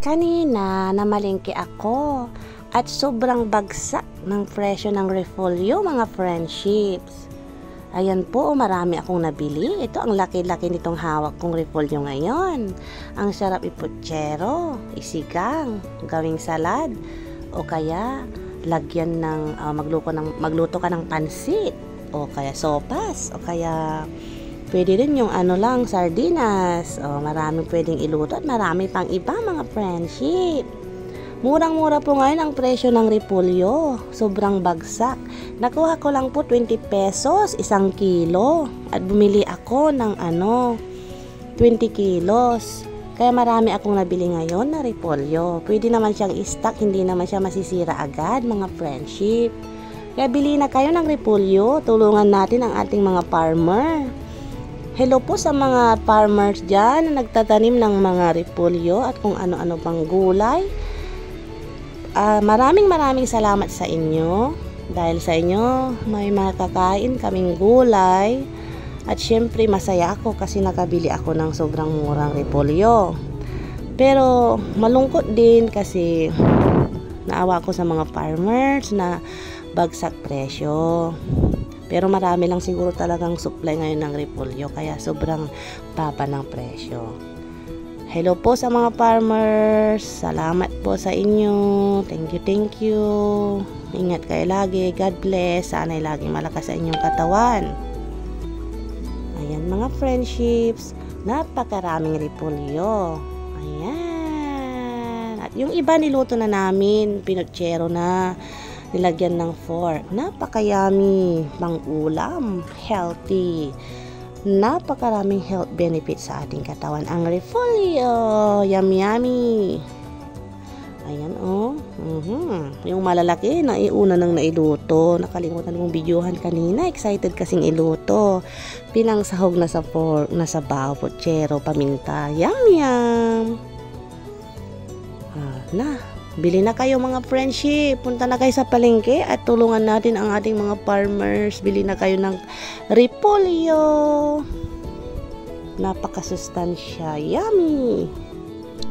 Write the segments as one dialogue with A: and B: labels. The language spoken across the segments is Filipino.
A: Kanina namalengke ako at sobrang bagsak ng presyo ng repolyo mga friendships. Ayan po, marami akong nabili. Ito ang laki-laki nitong hawak kong repolyo ngayon. Ang sarap iputsero, isigang, gawing salad, o kaya lagyan ng magluto ka ng pansit, o kaya sopas, o kaya pwede rin yung sardinas. O, maraming pwedeng iluto at marami pang iba mga friendship. Murang-mura po ngayon ang presyo ng repolyo. Sobrang bagsak. Nakuha ko lang po 20 pesos isang kilo. At bumili ako ng 20 kilos. Kaya marami akong nabili ngayon na repolyo. Pwede naman siyang i-stock, hindi naman siya masisira agad mga friendship. Kaya bili na kayo ng repolyo. Tulungan natin ang ating mga farmer. Hello po sa mga farmers dyan na nagtatanim ng mga repolyo at kung ano-ano pang gulay. Maraming salamat sa inyo. Dahil sa inyo, may makakain kaming gulay. At syempre masaya ako kasi nakabili ako ng sobrang murang repolyo. Pero malungkot din kasi naawa ko sa mga farmers na bagsak presyo. Pero marami lang siguro talagang supply ngayon ng repolyo kaya sobrang baba ng presyo. Hello po sa mga farmers. Salamat po sa inyo. Thank you. Ingat kayo lagi. God bless. Sana'y laging malakas sa inyong katawan. Ayan mga friendships. Napakaraming repolyo. Ayan. At yung iba niluto na namin. Pinotsero na. Nilagyan ng fork. Napaka-yummy. Pang-ulam. Healthy. Napakaraming health benefits sa ating katawan. Ang repolyo. Yummy. Ayan Yung malalaki na iuna nang nailuto. Nakalimutan kong videohan kanina. Excited kasing iluto. Pinangsahog na sa fork, na sa bao, pochero, paminta. Yum. Bili na kayo mga friendship. Punta na kayo sa palengke at tulungan natin ang ating mga farmers. Bili na kayo ng repolyo. Napakasustansya. Yummy.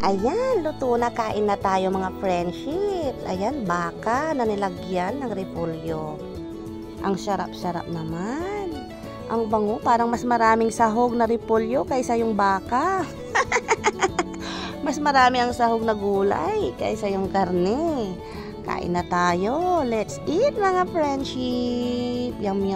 A: Ayan, luto na. Kain na tayo mga friendship. Ayan, baka na nilagyan ng repolyo. Ang sarap-sarap naman. Ang bango, parang mas maraming sahog na repolyo kaysa yung baka. Mas marami ang sahog na gulay kaysa yung karne. Kain na tayo. Let's eat mga friendship. Yummy.